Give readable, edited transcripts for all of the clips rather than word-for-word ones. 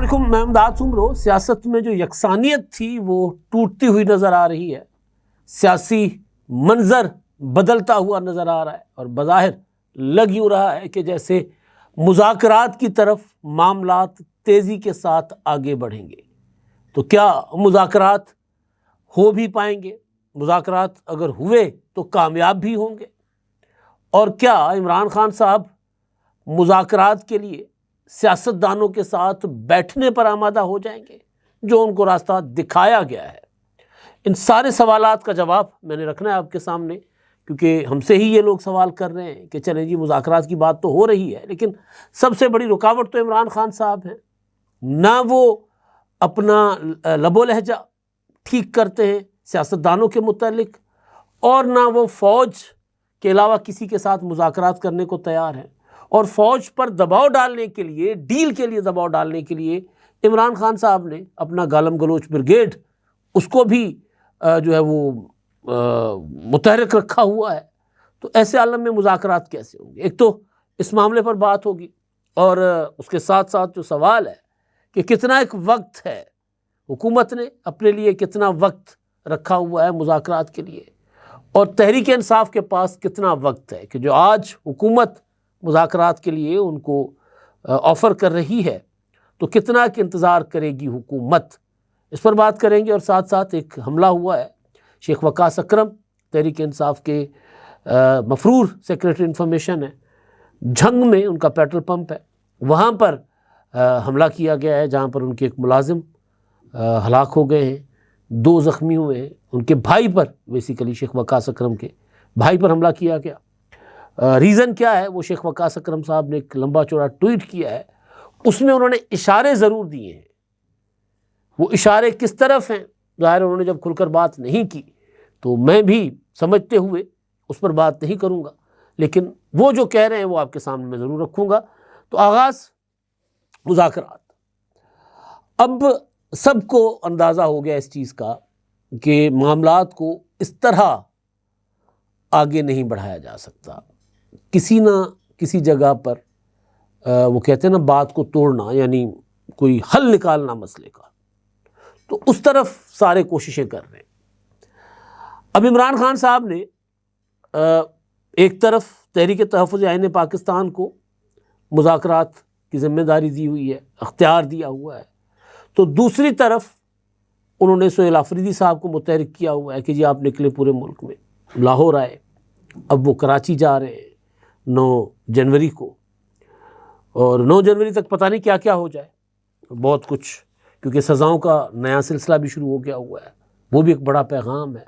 अस्सलाम मैं इमदाद सुमरो। सियासत में जो यकसानियत थी वो टूटती हुई नज़र आ रही है। सियासी मंजर बदलता हुआ नज़र आ रहा है और बज़ाहिर लग यूँ रहा है कि जैसे मुज़ाकरात की तरफ मामलात तेज़ी के साथ आगे बढ़ेंगे। तो क्या मुज़ाकरात हो भी पाएंगे? मुज़ाकरात अगर हुए तो कामयाब भी होंगे? और क्या इमरान खान साहब मुज़ाकरात के लिए सियासतदानों के साथ बैठने पर आमादा हो जाएंगे जो उनको रास्ता दिखाया गया है? इन सारे सवालात का जवाब मैंने रखना है आपके सामने, क्योंकि हमसे ही ये लोग सवाल कर रहे हैं कि चलें जी मुज़ाकरात की बात तो हो रही है, लेकिन सबसे बड़ी रुकावट तो इमरान खान साहब हैं। ना वो अपना लबो लहजा ठीक करते हैं सियासतदानों के मुतालिक, और ना वो फ़ौज के अलावा किसी के साथ मुज़ाकरात करने को तैयार हैं। और फ़ौज पर दबाव डालने के लिए, डील के लिए दबाव डालने के लिए इमरान खान साहब ने अपना गालम गलोच ब्रिगेड उसको भी जो है वो मुतहरक रखा हुआ है। तो ऐसे आलम में मुज़ाकरात कैसे होंगे? एक तो इस मामले पर बात होगी और उसके साथ साथ जो सवाल है कि कितना एक वक्त है, हुकूमत ने अपने लिए कितना वक्त रखा हुआ है मुज़ाकरात के लिए, और तहरीक इंसाफ के पास कितना वक्त है कि जो आज हुकूमत मुज़ाकरात के लिए उनको ऑफ़र कर रही है तो कितना कि इंतज़ार करेगी हुकूमत। इस पर बात करेंगे। और साथ साथ एक हमला हुआ है शेख वकास अकरम, तहरीक इंसाफ के मफरूर सेक्रेटरी इंफॉर्मेशन है, झंग में उनका पेट्रोल पंप है, वहाँ पर हमला किया गया है जहाँ पर उनके एक मुलाजिम हलाक हो गए हैं, 2 ज़ख्मी हुए हैं। उनके भाई पर, बेसिकली शेख वकास अकरम के भाई पर हमला किया गया। रीज़न क्या है? वो शेख वकास अकरम साहब ने एक लंबा चौड़ा ट्वीट किया है, उसमें उन्होंने इशारे ज़रूर दिए हैं। वो इशारे किस तरफ हैं ज़ाहिर उन्होंने जब खुलकर बात नहीं की, तो मैं भी समझते हुए उस पर बात नहीं करूँगा, लेकिन वो जो कह रहे हैं वो आपके सामने मैं ज़रूर रखूँगा। तो आगाज़ मुज़ाकरात। अब सबको अंदाज़ा हो गया इस चीज़ का कि मामलात को इस तरह आगे नहीं बढ़ाया जा सकता। किसी ना किसी जगह पर वो कहते हैं ना बात को तोड़ना, यानी कोई हल निकालना मसले का, तो उस तरफ सारे कोशिशें कर रहे हैं। अब इमरान खान साहब ने एक तरफ तहरीक तहफ़्फ़ुज़ आईन पाकिस्तान को मुज़ाकरात की ज़िम्मेदारी दी हुई है, अख्तियार दिया हुआ है, तो दूसरी तरफ उन्होंने सोहेल आफरीदी साहब को मुतहरिक किया हुआ है कि जी आप निकले पूरे मुल्क में, लाहौर आए। अब वो कराची जा रहे हैं 9 जनवरी को, और 9 जनवरी तक पता नहीं क्या क्या हो जाए, बहुत कुछ, क्योंकि सज़ाओं का नया सिलसिला भी शुरू हो गया हुआ है। वो भी एक बड़ा पैगाम है,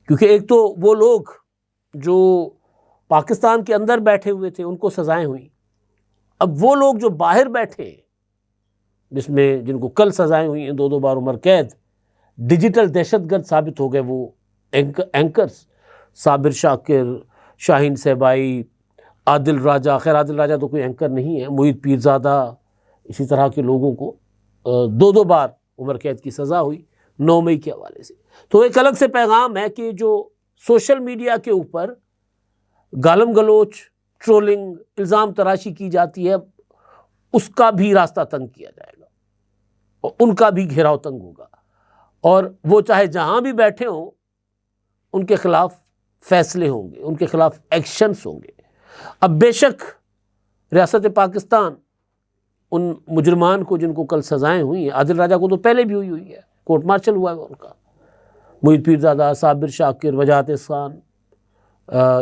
क्योंकि एक तो वो लोग जो पाकिस्तान के अंदर बैठे हुए थे उनको सज़ाएं हुई, अब वो लोग जो बाहर बैठे, जिसमें जिनको कल सज़ाएं हुई हैं 2-2 बार उम्र कैद, डिजिटल दहशतगर्द साबित हो गए वो एंकर्स साबिर शाकिर, शाहीन सहबाई, आदिल राजा। खैर आदिल राजा तो कोई एंकर नहीं है, मोहित पीरज़ादा, इसी तरह के लोगों को 2-2 बार उम्र कैद की सज़ा हुई 9 मई के हवाले से। तो एक अलग से पैगाम है कि जो सोशल मीडिया के ऊपर गालम गलोच, ट्रोलिंग, इल्ज़ाम तराशी की जाती है, उसका भी रास्ता तंग किया जाएगा और उनका भी घेराव तंग होगा, और वो चाहे जहाँ भी बैठे हों उनके ख़िलाफ़ फ़ैसले होंगे, उनके ख़िलाफ़ एक्शंस होंगे। अब बेशक रियासत पाकिस्तान उन मुजरमान को जिनको कल सज़ाएं हुई हैं, आदिल राजा को तो पहले भी हुई है, कोर्ट मार्शल हुआ है उनका, मोहित पीरज़ादा, साबिर शाकिर, वजाहत एहसान,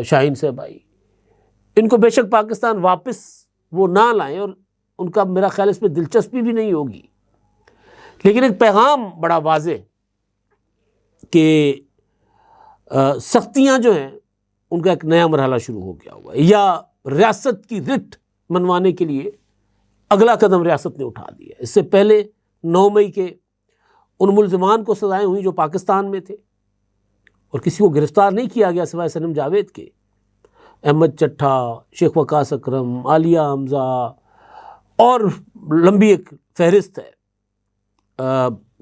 शाहीन सहबाई, इनको बेशक पाकिस्तान वापस वो ना लाएं और उनका मेरा ख्याल इसमें दिलचस्पी भी नहीं होगी, लेकिन एक पैगाम बड़ा वाज़े कि सख्तियाँ जो हैं उनका एक नया मरहला शुरू हो गया हुआ है, या रियासत की रिट मनवाने के लिए अगला कदम रियासत ने उठा दिया। इससे पहले 9 मई के उन मुल्ज़िमान को सज़ाएं हुई जो पाकिस्तान में थे और किसी को गिरफ़्तार नहीं किया गया सिवाय सनम जावेद के। अहमद चट्ठा, शेख वकास अकरम, आलिया हमज़ा, और लंबी एक फहरिस्त है,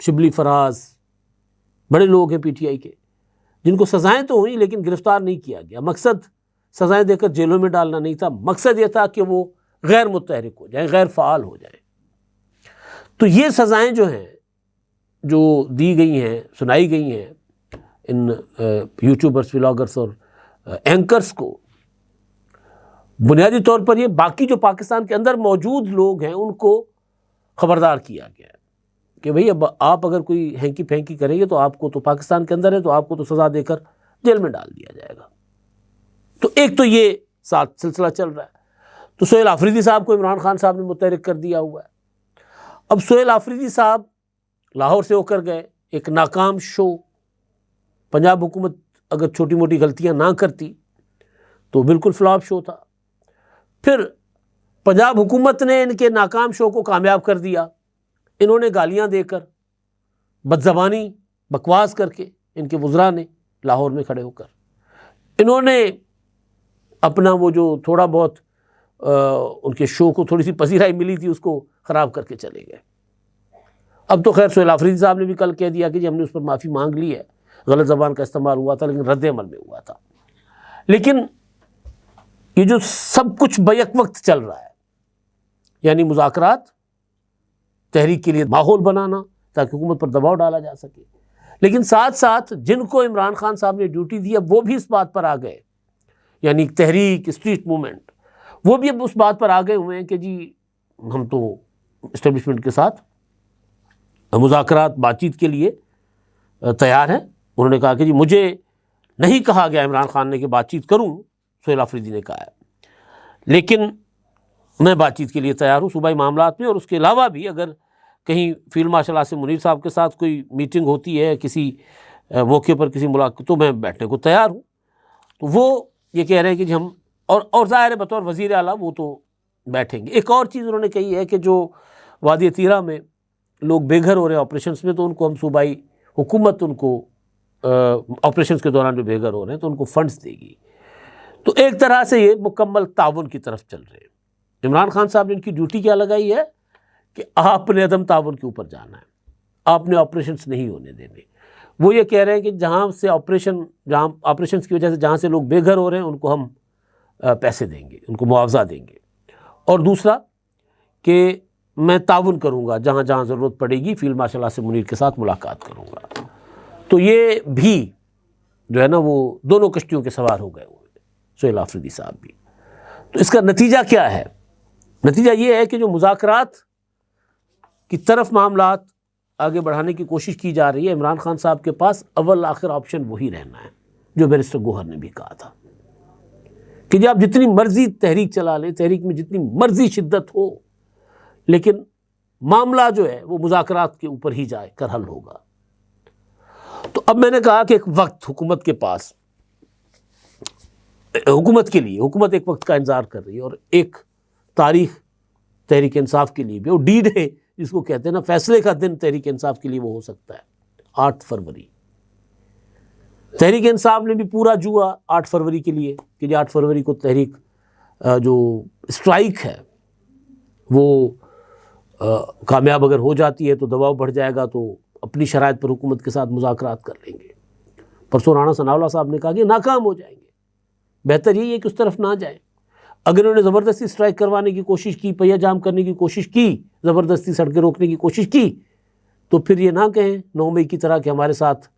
शिबली फराज, बड़े लोग हैं PTI के जिनको सज़ाएं तो हुई लेकिन गिरफ़्तार नहीं किया गया। मकसद सज़ाएं देकर जेलों में डालना नहीं था, मकसद ये था कि वो गैर मुतहरिक हो जाए, गैर फ़ाल हो जाए। तो ये सज़ाएं जो हैं, जो दी गई हैं, सुनाई गई हैं इन यूट्यूबर्स, व्लॉगर्स और एंकर्स को, बुनियादी तौर पर ये बाकी जो पाकिस्तान के अंदर मौजूद लोग हैं उनको खबरदार किया गया है कि भाई अब आप अगर कोई हैंकी फैंकी करेंगे तो आपको तो पाकिस्तान के अंदर है तो आपको तो सज़ा देकर जेल में डाल दिया जाएगा। तो एक तो ये साथ सिलसिला चल रहा है। तो सोहेल आफरीदी साहब को इमरान खान साहब ने मुतहरिक कर दिया हुआ है। अब सोहेल आफरीदी साहब लाहौर से होकर गए, एक नाकाम शो, पंजाब हुकूमत अगर छोटी मोटी गलतियां ना करती तो बिल्कुल फ्लॉप शो था। फिर पंजाब हुकूमत ने इनके नाकाम शो को कामयाब कर दिया। इन्होंने गालियां देकर, बदज़बानी, बकवास करके, इनके वज़रा ने लाहौर में खड़े होकर इन्होंने अपना वो जो थोड़ा बहुत उनके शो को थोड़ी सी पसीराई मिली थी उसको ख़राब करके चले गए। अब तो खैर सोहेल आफरीदी साहब ने भी कल कह दिया कि जी हमने उस पर माफ़ी मांग ली है, गलत ज़बान का इस्तेमाल हुआ था लेकिन रद्द अमल में हुआ था। लेकिन ये जो सब कुछ बैक वक्त चल रहा है, यानी मुज़ाकरात, तहरीक के लिए माहौल बनाना ताकि हुकूमत पर दबाव डाला जा सके, लेकिन साथ साथ जिनको इमरान खान साहब ने ड्यूटी दी अब वो भी इस बात पर आ गए, यानी तहरीक, स्ट्रीट मूवमेंट, वो भी अब उस बात पर आ गए हुए हैं कि जी हम तो इस्टेब्लिशमेंट के साथ मुज़ाकरात, बातचीत के लिए तैयार हैं। उन्होंने कहा कि जी मुझे नहीं कहा गया इमरान खान ने कि बातचीत करूं, सोहेल आफरीदी ने कहा है, लेकिन मैं बातचीत के लिए तैयार हूं सूबाई मामलात में। और उसके अलावा भी अगर कहीं फील्ड मार्शल आसिम मुनीर साहब के साथ कोई मीटिंग होती है, किसी मौके पर किसी मुलाकात, तो मैं बैठने को तैयार हूँ। तो वो ये कह रहे हैं कि जी हम और ज़ाहिर है बतौर वज़ीर आला वो तो बैठेंगे। एक और चीज़ उन्होंने कही है कि जो वादी तीरा में लोग बेघर हो रहे हैं ऑपरेशंस में, तो उनको हम सूबाई हुकूमत उनको ऑपरेशंस के दौरान जो बेघर हो रहे हैं तो उनको फंड्स देगी। तो एक तरह से ये मुकम्मल ताउन की तरफ चल रहे हैं। इमरान खान साहब ने इनकी ड्यूटी क्या लगाई है कि आपने अदम ताउन के ऊपर जाना है, आपने ऑपरेशंस नहीं होने देने। वो ये कह रहे हैं कि जहाँ ऑपरेशंस की वजह से जहाँ से लोग बेघर हो रहे हैं उनको हम पैसे देंगे, उनको मुआवजा देंगे। और दूसरा कि मैं ताउन करूँगा, जहाँ जहाँ ज़रूरत पड़ेगी फील्ड मार्शल आसिम मुनीर के साथ मुलाकात करूँगा। तो ये भी जो है ना वो दोनों कश्तियों के सवार हो गए हुए सोहेल आफरीदी साहब भी। तो इसका नतीजा क्या है? नतीजा ये है कि जो मुज़ाकरात की तरफ मामलात आगे बढ़ाने की कोशिश की जा रही है, इमरान खान साहब के पास अव्वल आखिर ऑप्शन वही रहना है जो बैरिस्टर गोहर ने भी कहा था कि जब आप जितनी मर्जी तहरीक चला लें, तहरीक में जितनी मर्जी शिद्दत हो, लेकिन मामला जो है वो मुज़ाकरात के ऊपर ही जाए कर हल होगा। तो अब मैंने कहा कि एक वक्त हुकूमत के पास, हुकूमत के लिए, हुकूमत एक वक्त का इंतज़ार कर रही है और एक तारीख तहरीक इंसाफ के लिए भी, और डी डे जिसको कहते हैं ना, फैसले का दिन तहरीक इंसाफ के लिए वो हो सकता है 8 फरवरी। तहरीक इंसाफ ने भी पूरा जुआ 8 फरवरी के लिए कि जो 8 फरवरी को तहरीक जो स्ट्राइक है वो कामयाब अगर हो जाती है तो दबाव बढ़ जाएगा, तो अपनी शराइत पर हुकूमत के साथ मुज़ाकरात कर लेंगे। परसों राणा सनाउल्लाह साहब ने कहा कि नाकाम हो जाएंगे, बेहतर यही है कि उस तरफ ना जाए। अगर उन्होंने ज़बरदस्ती स्ट्राइक करवाने की कोशिश की, पहिया जाम करने की कोशिश की, ज़बरदस्ती सड़कें रोकने की कोशिश की, तो फिर ये ना कहें 9 मई की तरह कि हमारे साथ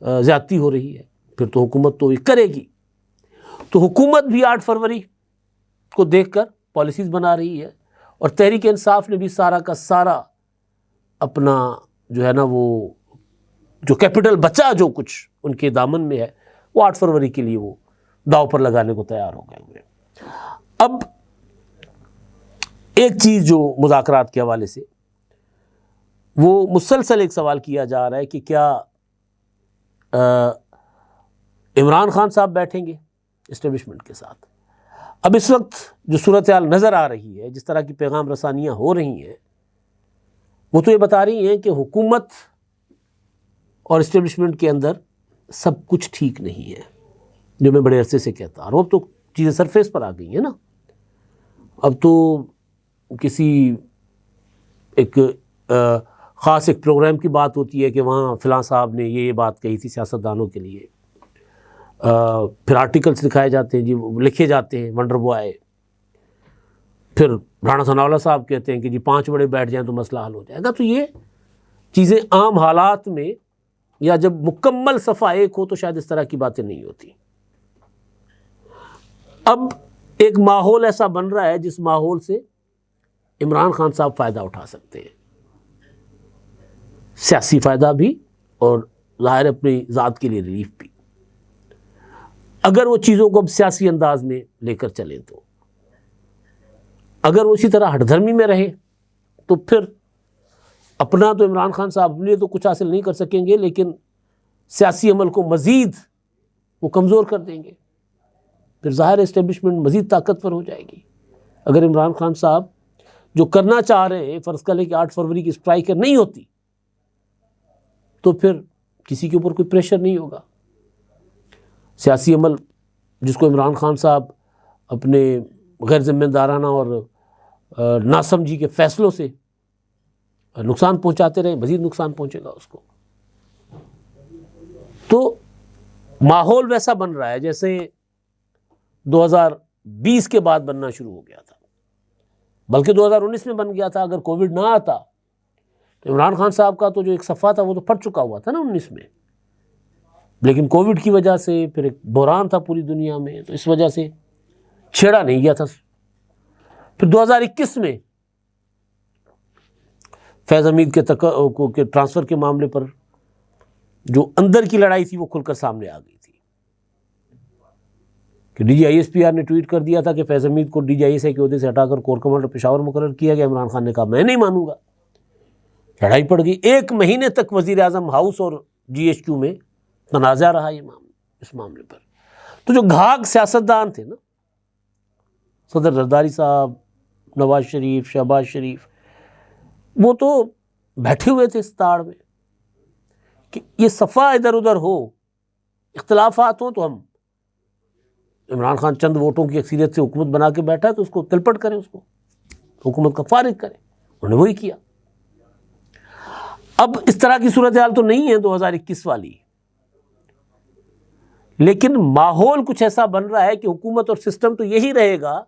ज़्यादती हो रही है, फिर तो हुकूमत तो ये करेगी। तो हुकूमत भी 8 फरवरी को देखकर पॉलिसीज़ बना रही है और तहरीक इंसाफ ने भी सारा का सारा अपना जो है ना वो जो कैपिटल बचा, जो कुछ उनके दामन में है, वो 8 फरवरी के लिए वो दाव पर लगाने को तैयार हो गए हुए। अब एक चीज़ जो मुज़ाकरात के हवाले से वो मुसलसल एक सवाल किया जा रहा है कि क्या इमरान खान साहब बैठेंगे इस्टेब्लिशमेंट के साथ। अब इस वक्त जो सूरत हाल नज़र आ रही है, जिस तरह की पैगाम रसानियाँ हो रही हैं, वो तो ये बता रही हैं कि हुकूमत और इस्टेब्लिशमेंट के अंदर सब कुछ ठीक नहीं है, जो मैं बड़े अरसे से कहता हूँ। अब तो चीज़ें सरफेस पर आ गई हैं ना। अब तो किसी एक ख़ास एक प्रोग्राम की बात होती है कि वहाँ फ़लाँ साहब ने ये बात कही थी सियासतदानों के लिए, फिर आर्टिकल्स लिखाए जाते हैं जी, लिखे जाते हैं वंडर बॉय, फिर राणा सनाउल्लाह साहब कहते हैं कि जी 5 बड़े बैठ जाएं तो मसला हल हो जाएगा। तो ये चीज़ें आम हालात में या जब मुकम्मल सफ़ा एक हो तो शायद इस तरह की बातें नहीं होती। अब एक माहौल ऐसा बन रहा है जिस माहौल से इमरान खान साहब फ़ायदा उठा सकते हैं, सियासी फ़ायदा भी और ज़ाहिर अपनी ज़ात के लिए रिलीफ भी, अगर वो चीज़ों को अब सियासी अंदाज में लेकर चलें। तो अगर वो इसी तरह हठधर्मी में रहे तो फिर अपना तो इमरान खान साहब अपने लिए तो कुछ हासिल नहीं कर सकेंगे, लेकिन सियासी अमल को मज़ीद वो कमज़ोर कर देंगे। फिर ज़ाहिर इस्टेब्लिशमेंट मज़ीद ताकतवर हो जाएगी। अगर इमरान खान साहब जो करना चाह रहे हैं, फ़र्ज़ कर लें कि 8 फरवरी की स्ट्राइक नहीं होती, तो फिर किसी के ऊपर कोई प्रेशर नहीं होगा। सियासी अमल जिसको इमरान खान साहब अपने गैर ज़िम्मेदाराना और नासमझी के फ़ैसलों से नुकसान पहुंचाते रहे, मज़ीद नुकसान पहुंचेगा उसको। तो माहौल वैसा बन रहा है जैसे 2020 के बाद बनना शुरू हो गया था, बल्कि 2019 में बन गया था। अगर कोविड ना आता तो इमरान खान साहब का तो जो एक सफ़ा था वो तो फट चुका हुआ था ना 19 में, लेकिन कोविड की वजह से फिर एक बहरान था पूरी दुनिया में, तो इस वजह से छेड़ा नहीं गया था। फिर 2021 में फैज़ हमीद के ट्रांसफ़र के मामले पर जो अंदर की लड़ाई थी वो खुलकर सामने आ गई थी कि DGISPR ने ट्वीट कर दिया था कि फैज़ हमीद को DGISI के ओहदे से हटाकर कोर कमांडर पेशावर मुकर्रर किया गया। इमरान खान ने कहा मैं नहीं मानूंगा। लड़ाई पड़ गई, 1 महीने तक वज़ीर आज़म हाउस और GHQ में तनाज़ा रहा इस मामले पर। तो जो घाघ सियासतदान थे ना, सदर जरदारी साहब, नवाज शरीफ, शहबाज शरीफ, वो तो बैठे हुए थे इस ताड़ में कि ये सफ़ा इधर उधर हो, इख्तलाफात हो, तो हम इमरान खान चंद वोटों की अक्सरियत से हुकूमत बना के बैठा है तो उसको तिलपट करें, उसको हुकूमत का फारिग करें। उन्होंने वही किया। अब इस तरह की सूरत हाल तो नहीं है 2021 वाली, लेकिन माहौल कुछ ऐसा बन रहा है कि हुकूमत और सिस्टम तो यही रहेगा,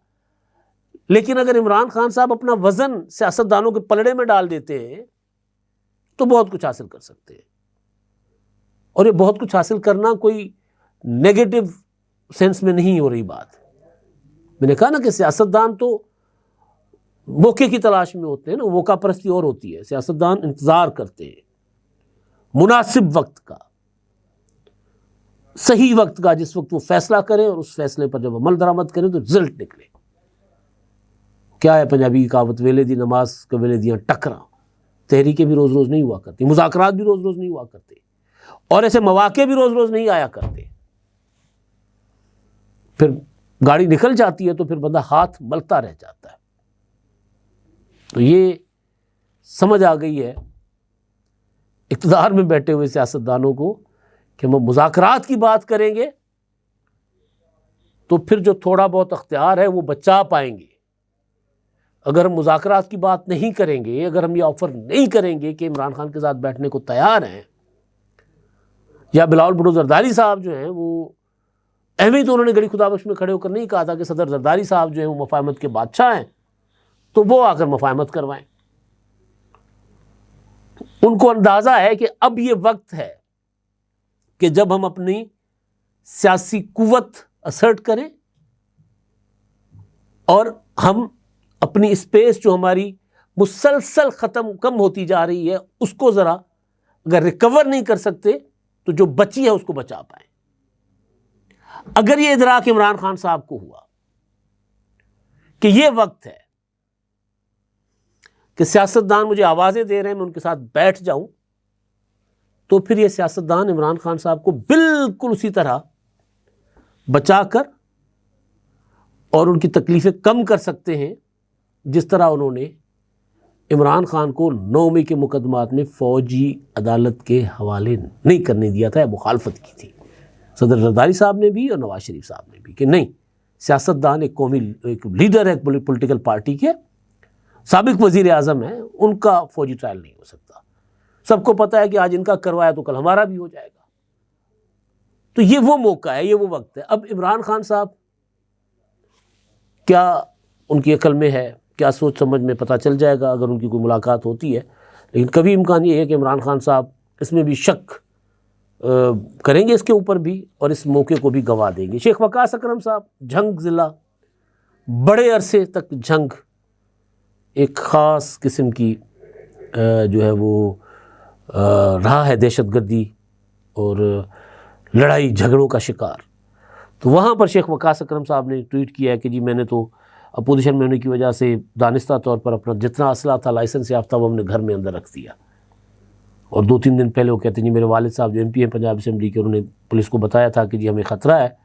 लेकिन अगर इमरान खान साहब अपना वजन सियासतदानों के पलड़े में डाल देते हैं तो बहुत कुछ हासिल कर सकते हैं। और ये बहुत कुछ हासिल करना कोई नेगेटिव सेंस में नहीं हो रही बात। मैंने कहा ना कि सियासतदान तो मौके की तलाश में होते हैं ना, मौका परस्ती और होती है। सियासतदान इंतज़ार करते हैं मुनासिब वक्त का, सही वक्त का, जिस वक्त वो फैसला करें और उस फैसले पर जब अमल दरामद करें तो रिजल्ट निकले। क्या है पंजाबी की कहावत, वेले दी नमाज के वेले दियाँ टकरा। तहरीकें भी रोज़ रोज़ नहीं हुआ करती, मुज़ाकरात भी रोज़ रोज़ नहीं हुआ करते, और ऐसे मौके भी रोज़ रोज़ नहीं आया करते। फिर गाड़ी निकल जाती है तो फिर बंदा हाथ मलता रह जाता है। तो ये समझ आ गई है इक़्तिदार में बैठे हुए सियासतदानों को कि हम मुज़ाकरात की बात करेंगे तो फिर जो थोड़ा बहुत अख्तियार है वो बचा पाएंगे। अगर हम मुज़ाकरात की बात नहीं करेंगे, अगर हम ये ऑफ़र नहीं करेंगे कि इमरान खान के साथ बैठने को तैयार हैं, या बिलावल भुट्टो ज़रदारी साहब जो हैं वो अहमियत, तो उन्होंने गड़ी खुदाबख्श में खड़े होकर नहीं कहा था कि सदर ज़रदारी साहब जो हैं वो मफाहमत के बादशाह हैं, तो वो आकर मफाहमत करवाएं। उनको अंदाज़ा है कि अब ये वक्त है कि जब हम अपनी सियासी कुव्वत असर्ट करें और हम अपनी स्पेस जो हमारी मुसलसल कम होती जा रही है उसको ज़रा अगर रिकवर नहीं कर सकते तो जो बची है उसको बचा पाएं। अगर ये इदराक इमरान खान साहब को हुआ कि ये वक्त है कि सियासतदान मुझे आवाज़ें दे रहे हैं, मैं उनके साथ बैठ जाऊं, तो फिर ये सियासतदान इमरान खान साहब को बिल्कुल उसी तरह बचाकर और उनकी तकलीफ़ें कम कर सकते हैं जिस तरह उन्होंने इमरान खान को 9 मई के मुकदमात में फ़ौजी अदालत के हवाले नहीं करने दिया था या मुखालफत की थी। सदर ज़रदारी साहब ने भी और नवाज शरीफ साहब ने भी कि नहीं, सियासतदान एक लीडर है पॉलिटिकल पार्टी के, साबिक वज़ीर आज़म है, उनका फ़ौजी ट्रायल नहीं हो सकता। सबको पता है कि आज इनका करवाया तो कल हमारा भी हो जाएगा। तो ये वो मौका है, ये वो वक्त है। अब इमरान खान साहब क्या उनकी अकल में है, क्या सोच समझ में, पता चल जाएगा अगर उनकी कोई मुलाकात होती है। लेकिन कभी इम्कान ये है कि इमरान खान साहब इसमें भी शक करेंगे इसके ऊपर भी, और इस मौके को भी गंवा देंगे। शेख वकास अकरम साहब, झंग ज़िला, बड़े अरसे तक झंग एक ख़ास किस्म की जो है वो रहा है दहशतगर्दी और लड़ाई झगड़ों का शिकार। तो वहाँ पर शेख वकास अकरम साहब ने ट्वीट किया है कि जी मैंने तो अपोजिशन में होने की वजह से दानिस्ता तौर पर अपना जितना असला था लाइसेंस याफ्ता वो हमने घर में अंदर रख दिया। और 2-3 दिन पहले वो कहते हैं जी मेरे वालिद साहब जो MP हैं पंजाब असेंबली के, उन्होंने पुलिस को बताया था कि जी हमें ख़तरा है,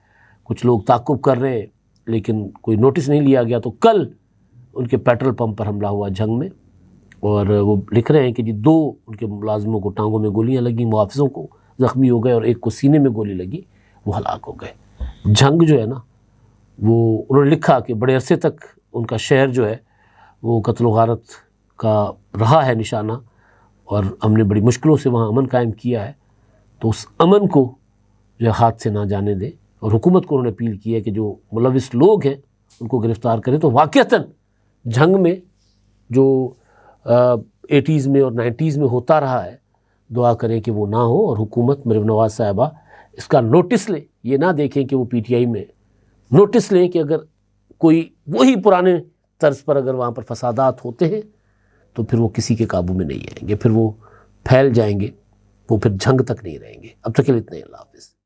कुछ लोग ताक़ुब कर रहे हैं, लेकिन कोई नोटिस नहीं लिया गया। तो कल उनके पेट्रोल पंप पर हमला हुआ झंग में, और वो लिख रहे हैं कि जी 2 उनके मुलाजिमों को टांगों में गोलियां लगी, मुआफ़िज़ों को ज़ख्मी हो गए और एक को सीने में गोली लगी, वो हलाक हो गए। झंग जो है ना, वो उन्होंने लिखा कि बड़े अरसे तक उनका शहर जो है वो कत्ल व गारत का रहा है निशाना, और हमने बड़ी मुश्किलों से वहाँ अमन कायम किया है। तो उस अमन को जो है हाथ से ना जाने दें, और हुकूमत को उन्होंने अपील की है कि जो मुलविस लोग हैं उनको गिरफ़्तार करें। तो वाक़ईतन झंग में जो 80s में और 90s में होता रहा है, दुआ करें कि वो ना हो, और हुकूमत मरीम नवाज़ साहिबा इसका नोटिस ले। ये ना देखें कि वो PTI में नोटिस लें कि अगर कोई वही पुराने तर्ज पर अगर वहाँ पर फसादात होते हैं तो फिर वो किसी के काबू में नहीं आएंगे, फिर वो फैल जाएंगे, वो फिर झंग तक नहीं रहेंगे। अब तक के लिए इतना ही, अल्लाह हाफ़िज़।